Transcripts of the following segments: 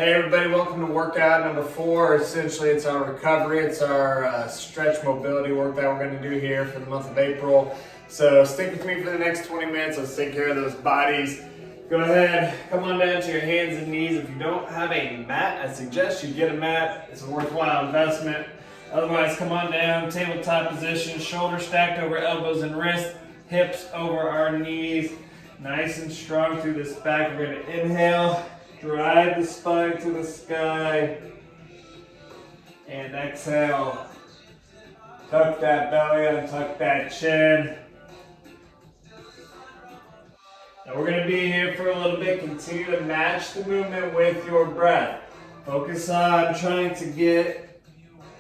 Hey everybody, welcome to workout number 4. Essentially it's our recovery, it's our stretch mobility work that we're going to do here for the month of April. So stick with me for the next 20 minutes, let's take care of those bodies. Go ahead, come on down to your hands and knees. If you don't have a mat, I suggest you get a mat. It's a worthwhile investment. Otherwise, come on down, tabletop position, shoulders stacked over elbows and wrists, hips over our knees. Nice and strong through this back. We're going to inhale. Drive the spine to the sky, and exhale. Tuck that belly and tuck that chin. Now we're going to be here for a little bit. Continue to match the movement with your breath. Focus on trying to get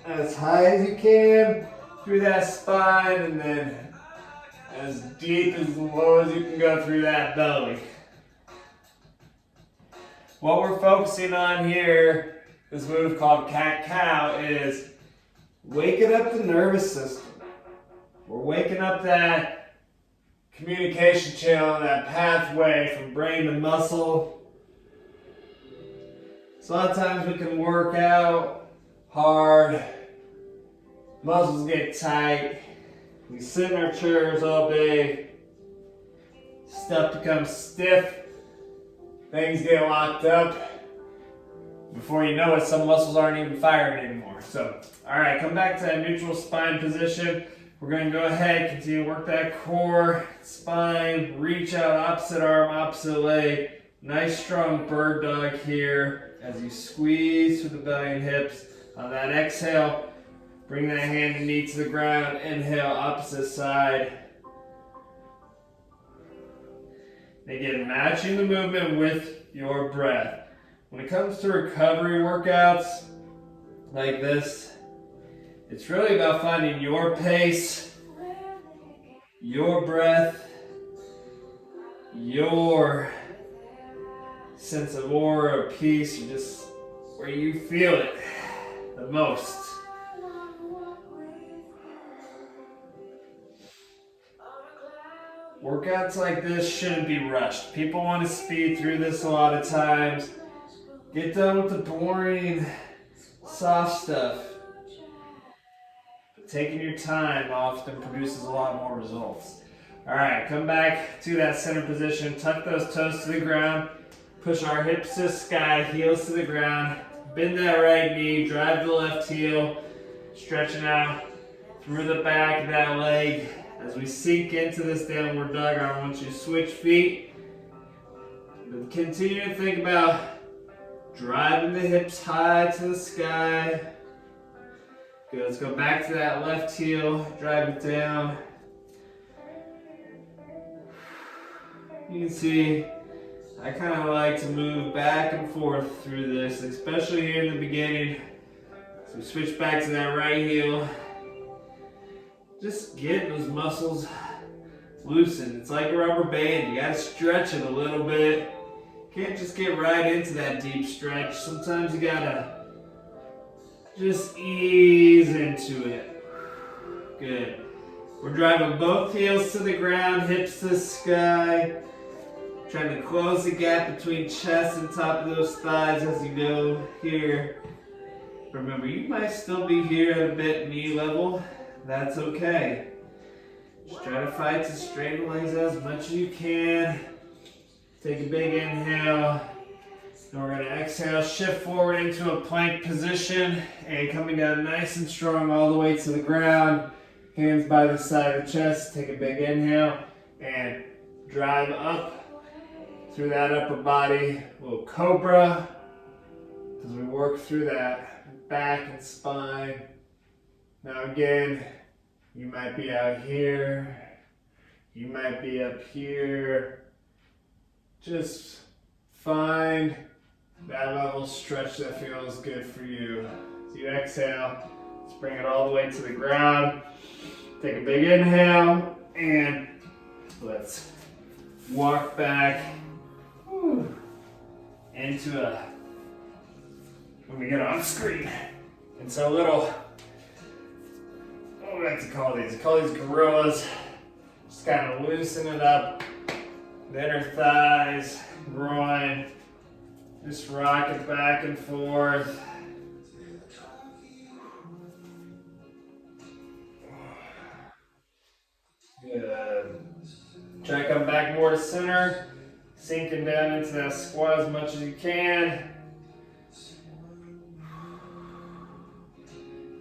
as high as you can through that spine, and then as deep as low as you can go through that belly. What we're focusing on here, this move called cat-cow, is waking up the nervous system. We're waking up that communication channel, that pathway from brain to muscle. So a lot of times we can work out hard, muscles get tight, we sit in our chairs all day, stuff becomes stiff. Things get locked up. Before you know it, some muscles aren't even firing anymore. So, all right, come back to that neutral spine position. We're going to go ahead, continue to work that core, spine, reach out, opposite arm, opposite leg. Nice strong bird dog here as you squeeze through the belly and hips. On that exhale, bring that hand and knee to the ground. Inhale, opposite side. Again, matching the movement with your breath. When it comes to recovery workouts like this, it's really about finding your pace, your breath, your sense of aura or peace, or just where you feel it the most. Workouts like this shouldn't be rushed. People want to speed through this a lot of times. Get done with the boring, soft stuff. But taking your time often produces a lot more results. All right, come back to that center position. Tuck those toes to the ground. Push our hips to the sky, heels to the ground. Bend that right knee, drive the left heel. Stretching out through the back of that leg. As we sink into this downward dog, I want you to switch feet. But continue to think about driving the hips high to the sky. Good, let's go back to that left heel, drive it down. You can see, I kind of like to move back and forth through this, especially here in the beginning. So we switch back to that right heel. Just get those muscles loosened. It's like a rubber band. You gotta stretch it a little bit. Can't just get right into that deep stretch. Sometimes you gotta just ease into it. Good. We're driving both heels to the ground, hips to the sky. Trying to close the gap between chest and top of those thighs as you go here. Remember, you might still be here at a bit knee level. That's okay. Just try to fight to straighten the legs out as much as you can. Take a big inhale. Then we're going to exhale, shift forward into a plank position, and coming down nice and strong all the way to the ground. Hands by the side of the chest. Take a big inhale and drive up through that upper body. A little cobra as we work through that back and spine. Now again, you might be out here, you might be up here. Just find that level of stretch that feels good for you. As you exhale, let's bring it all the way to the ground. Take a big inhale, and let's walk back into when we get on screen. And so a little, what do I like to call these? I call these gorillas. Just kind of loosen it up. The inner thighs, groin, Just rock it back and forth. Good. Try to come back more to center, sinking down into that squat as much as you can.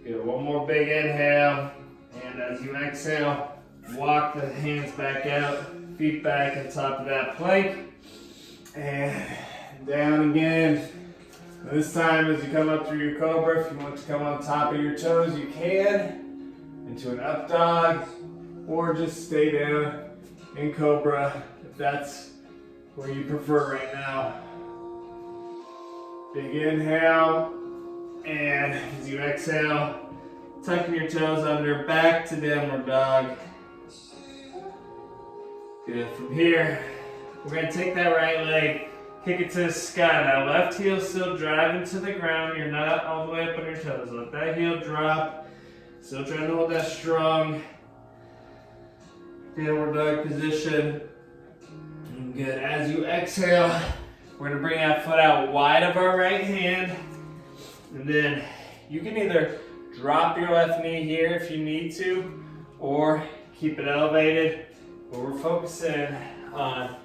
Good, one more big inhale, and as you exhale, walk the hands back out, feet back on top of that plank, and down again. This time as you come up through your cobra, if you want to come on top of your toes, you can, into an up dog, or just stay down in cobra if that's where you prefer right now. Big inhale, and as you exhale, tucking your toes under, back to downward dog. Good. From here, we're going to take that right leg, kick it to the sky. Now left heel still driving to the ground. You're not all the way up on your toes. Let that heel drop. Still trying to hold that strong downward dog position. And good. As you exhale, we're going to bring that foot out wide of our right hand. And then you can either drop your left knee here if you need to, or keep it elevated. But we're focusing on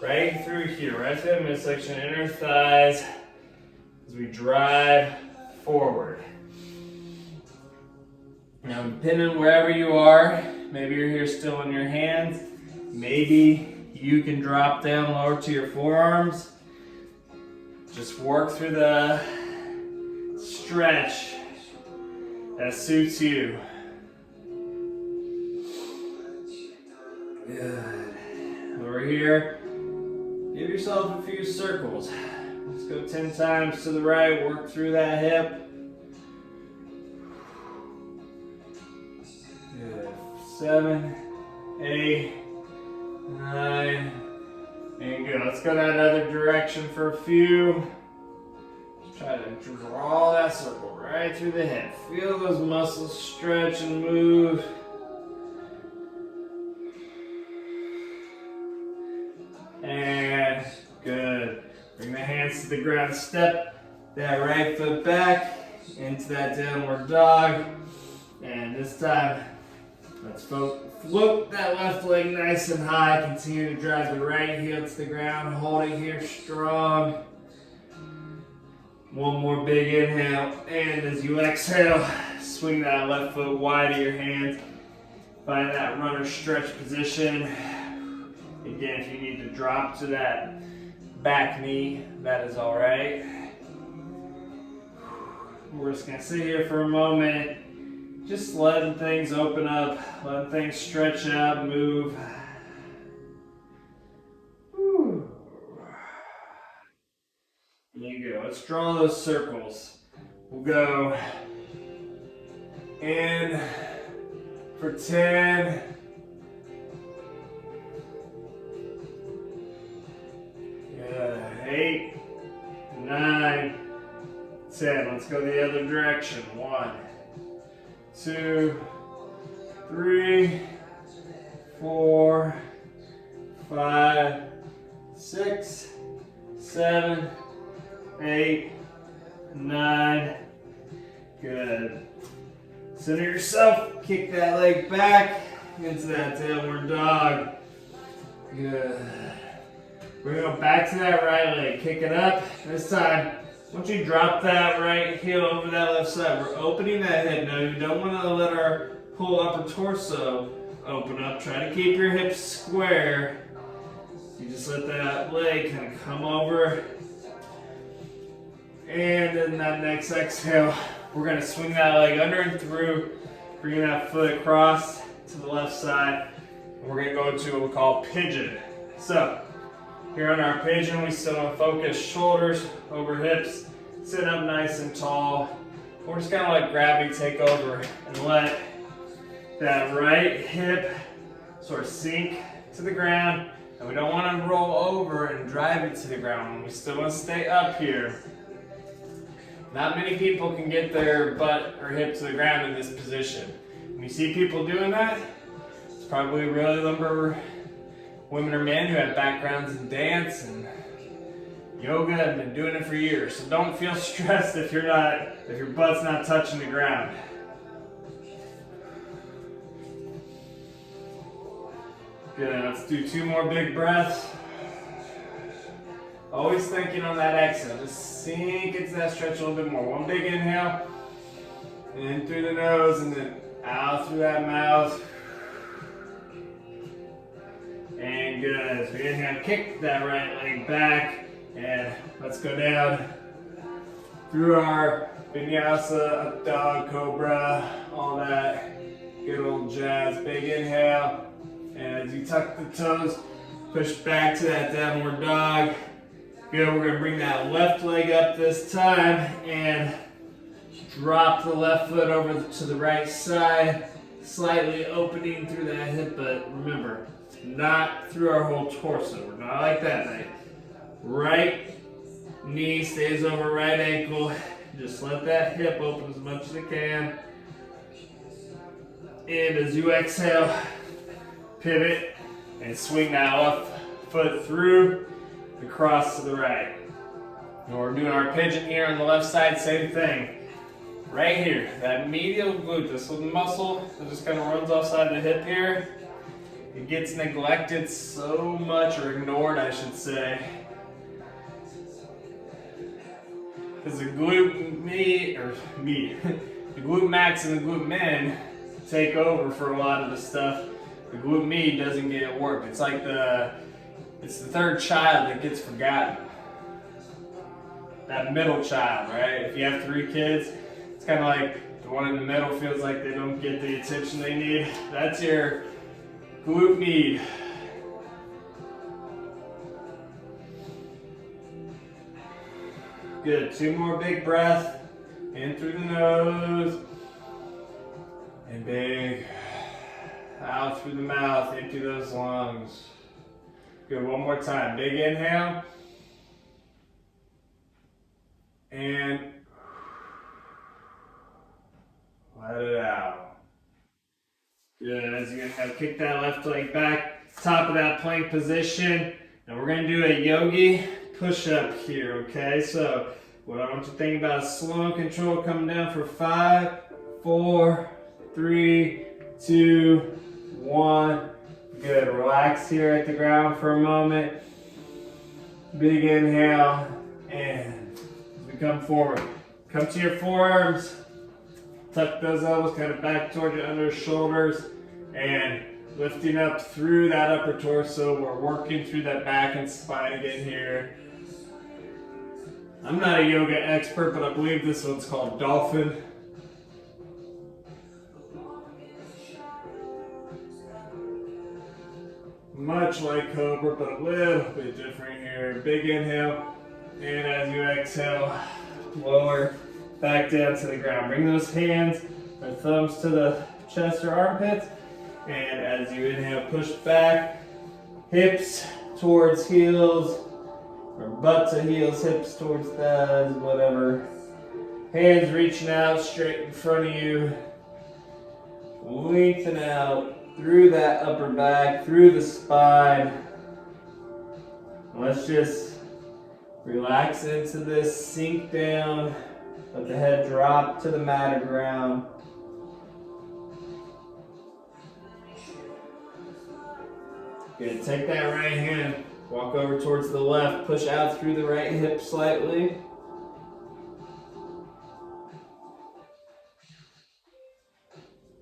right through here, right through the midsection, inner thighs, as we drive forward. Now, depending wherever you are, maybe you're here still in your hands, maybe you can drop down lower to your forearms. Just work through the stretch that suits you. Good. Over here, give yourself a few circles. Let's go 10 times to the right, work through that hip. Good. 7, 8, 9, and good. Let's go that other direction for a few. Just try to draw that circle right through the hip. Feel those muscles stretch and move. And good. Bring the hands to the ground. Step that right foot back into that downward dog. And this time, let's float that left leg nice and high. Continue to drive the right heel to the ground. Hold it here strong. One more big inhale. And as you exhale, swing that left foot wide of your hands. Find that runner stretch position. Again, if you need to drop to that back knee, that is all right. We're just going to sit here for a moment, just letting things open up, letting things stretch out, move. There you go. Let's draw those circles. We'll go in for 10. Good. 8, 9, 10. Let's go the other direction. 1, 2, 3, 4, 5, 6, 7, 8, 9. Good. Center yourself. Kick that leg back into that downward dog. Good. We're going to go back to that right leg. Kick it up. This time, once you drop that right heel over that left side, we're opening that hip. Now, you don't want to let our whole upper torso open up. Try to keep your hips square. You just let that leg kind of come over. And in that next exhale, we're going to swing that leg under and through, bringing that foot across to the left side. And we're going to go into what we call pigeon. So, here on our pigeon, we still want to focus shoulders over hips, sit up nice and tall. We're just going to let gravity take over and let that right hip sort of sink to the ground. And we don't want to roll over and drive it to the ground. We still want to stay up here. Not many people can get their butt or hip to the ground in this position. When you see people doing that, it's probably really number women or men who have backgrounds in dance and yoga. I've been doing it for years, so don't feel stressed if your butt's not touching the ground. Good, let's do 2 more big breaths. Always thinking on that exhale, just sink into that stretch a little bit more. 1 big inhale, in through the nose and then out through that mouth. And good, as we inhale, kick that right leg back, and let's go down through our vinyasa, up dog, cobra, all that good old jazz. Big inhale, and as you tuck the toes, push back to that downward dog. Good, we're gonna bring that left leg up this time and drop the left foot over to the right side, slightly opening through that hip, but remember, not through our whole torso. We're not like that night. Right knee stays over right ankle. Just let that hip open as much as it can. And as you exhale, pivot and swing that left foot through the cross to the right. And we're doing our pigeon here on the left side, same thing. Right here, that medial glute, this little muscle that just kind of runs offside the hip here, it gets neglected so much, or ignored, I should say. Because the glute the glute max and the glute min take over for a lot of the stuff. The glute med doesn't get work. It's like it's the third child that gets forgotten. That middle child, right? If you have 3 kids, it's kind of like the one in the middle feels like they don't get the attention they need. That's your glute med. Good, 2 more big breaths. In through the nose. And big. Out through the mouth, empty those lungs. Good, 1 more time. Big inhale. And let it out. Good, as you inhale, kick that left leg back, top of that plank position. And we're gonna do a yogi push-up here, okay? So what I want you to think about is slow and control, coming down for 5, 4, 3, 2, 1. Good, relax here at the ground for a moment. Big inhale, and as we come forward, come to your forearms, tuck those elbows kind of back toward your under shoulders, and lifting up through that upper torso. We're working through that back and spine again here. I'm not a yoga expert, but I believe this one's called dolphin. Much like cobra, but a little bit different here. Big inhale, and as you exhale, lower back down to the ground. Bring those hands or thumbs to the chest or armpits, and as you inhale, push back, hips towards heels, or butt to heels, hips towards thighs, whatever. Hands reaching out straight in front of you. Lengthen out through that upper back, through the spine. Let's just relax into this, sink down, let the head drop to the mat or ground. Good, take that right hand, walk over towards the left, push out through the right hip slightly.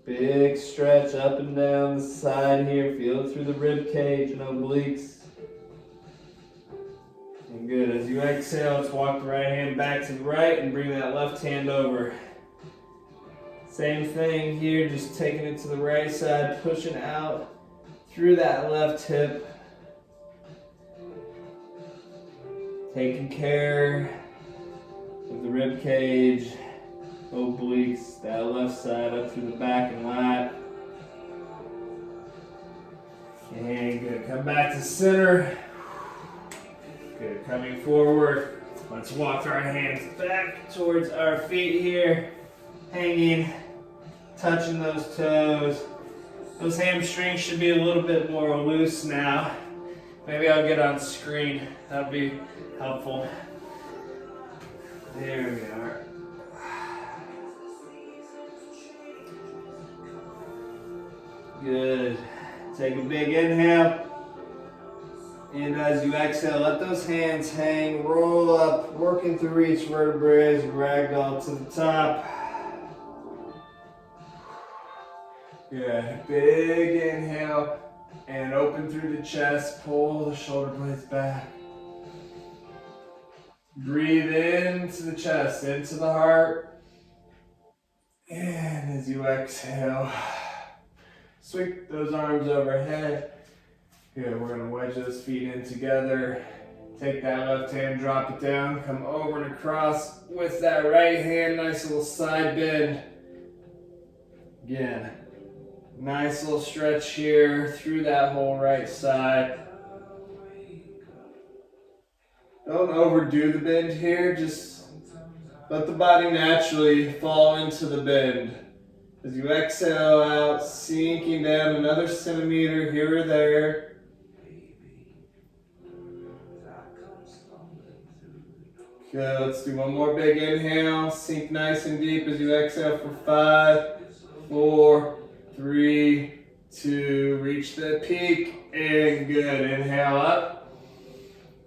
Big stretch up and down the side here. Feel it through the rib cage and obliques. And good. As you exhale, let's walk the right hand back to the right and bring that left hand over. Same thing here, just taking it to the right side, pushing out through that left hip. Taking care of the rib cage, obliques, that left side up through the back and lat. And good, come back to center. Good, coming forward. Let's walk our hands back towards our feet here. Hanging, touching those toes. Those hamstrings should be a little bit more loose now. Maybe I'll get on screen. That'd be helpful. There we are. Good. Take a big inhale. And as you exhale, let those hands hang, roll up, working through each vertebrae as you ragdoll to the top. Good. Big inhale and open through the chest, pull the shoulder blades back. Breathe into the chest, into the heart. And as you exhale, sweep those arms overhead. Good, we're gonna wedge those feet in together. Take that left hand, drop it down, come over and across with that right hand, nice little side bend. Again, nice little stretch here through that whole right side. Don't overdo the bend here, just let the body naturally fall into the bend. As you exhale out, sinking down another centimeter here or there. Good, let's do one more big inhale. Sink nice and deep as you exhale for 5, 4, 3, 2. Reach the peak and good. Inhale up.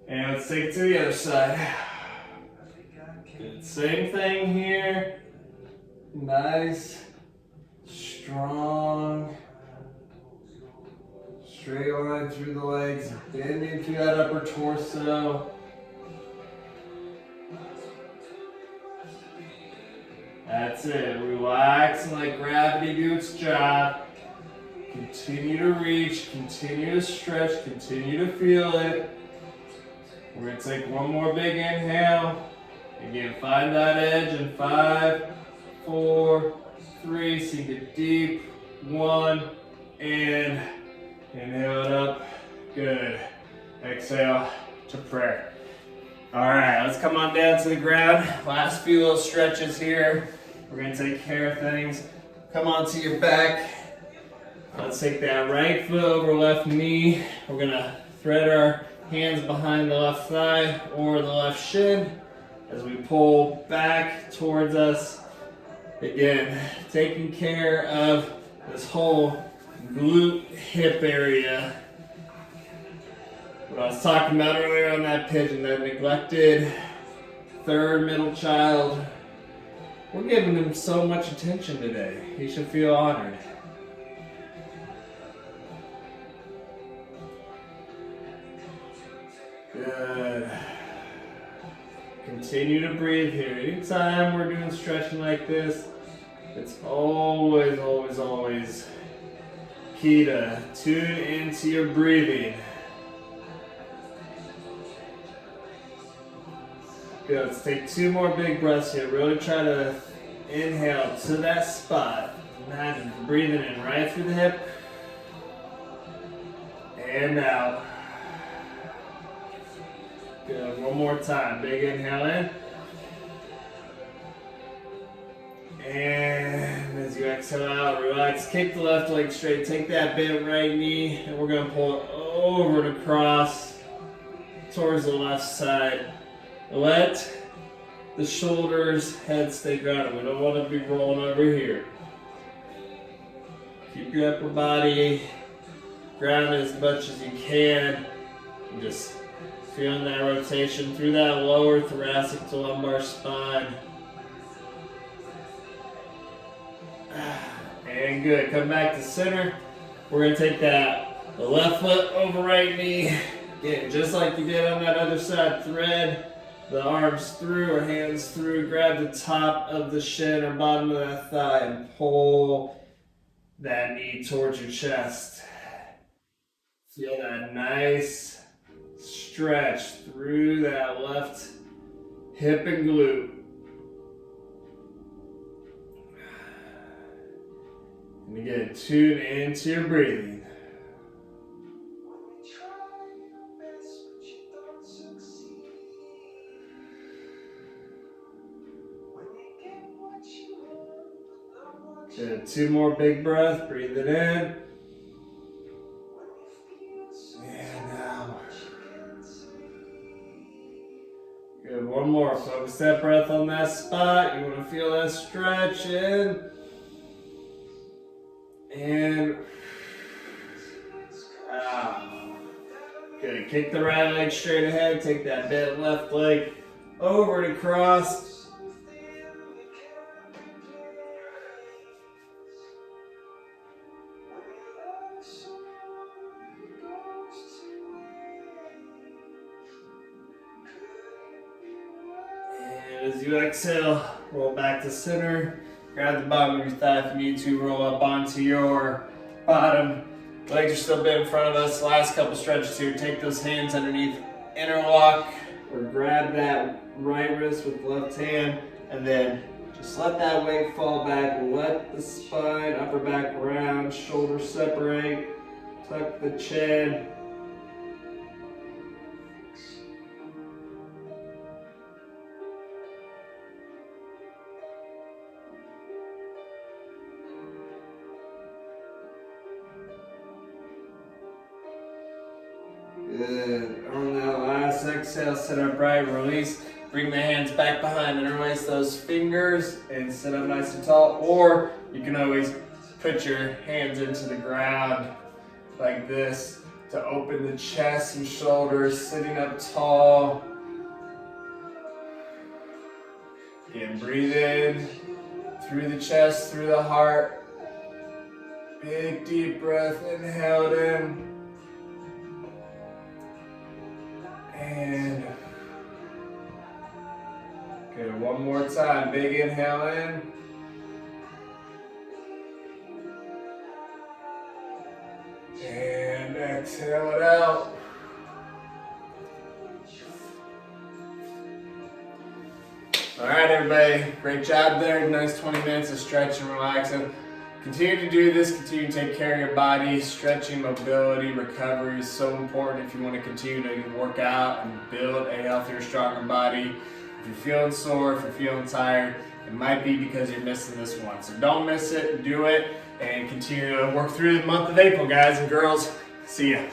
And let's take it to the other side. Good. Same thing here. Nice, strong, straight line through the legs. Bending through that upper torso. That's it. Relax and let gravity do its job. Continue to reach, continue to stretch, continue to feel it. We're going to take one more big inhale. Again, find that edge in 5, 4, 3. Sink it deep. 1, and inhale it up. Good. Exhale to prayer. All right, let's come on down to the ground. Last few little stretches here. We're gonna take care of things. Come onto your back. Let's take that right foot over left knee. We're gonna thread our hands behind the left thigh or the left shin as we pull back towards us. Again, taking care of this whole glute hip area. What I was talking about earlier on that pigeon, that neglected third middle child. We're giving him so much attention today. He should feel honored. Good. Continue to breathe here. Anytime we're doing stretching like this, it's always, always, always key to tune into your breathing. Good, let's take 2 more big breaths here. Really try to inhale to that spot. Imagine breathing in right through the hip. And out. Good, one more time. Big inhale in. And as you exhale out, relax. Kick the left leg straight. Take that bent right knee. And we're going to pull it over and across towards the left side. Let the shoulders, head stay grounded. We don't want to be rolling over here. Keep your upper body grounded as much as you can. And just feeling that rotation through that lower thoracic to lumbar spine. And good. Come back to center. We're going to take the left foot over right knee. Again, just like you did on that other side, thread the arms through or hands through, grab the top of the shin or bottom of that thigh and pull that knee towards your chest. Feel that nice stretch through that left hip and glute. And again, tune into your breathing. Good. 2 more big breaths. Breathe it in. And out. more. Focus that breath on that spot. You want to feel that stretch in. And out. Good. Kick the right leg straight ahead. Take that bent left leg over and across. And as you exhale, roll back to center. Grab the bottom of your thigh if you need to. Roll up onto your bottom. Legs are still bent in front of us. Last couple stretches here. Take those hands underneath, interlock, or grab that right wrist with the left hand, and then just let that weight fall back. Let the spine, upper back round, shoulders separate. Tuck the chin. Good. On that last exhale, sit upright, release. Bring the hands back behind, interlace those fingers, and sit up nice and tall. Or you can always put your hands into the ground like this to open the chest and shoulders, sitting up tall. Again, breathe in through the chest, through the heart. Big deep breath, inhaled in. And good, one more time. Big inhale in. And exhale it out. All right, everybody. Great job there. Nice 20 minutes of stretching, relaxing. Continue to do this, continue to take care of your body. Stretching, mobility, recovery is so important if you want to continue to work out and build a healthier, stronger body. If you're feeling sore, if you're feeling tired, it might be because you're missing this one. So don't miss it, do it, and continue to work through the month of April, guys and girls. See ya.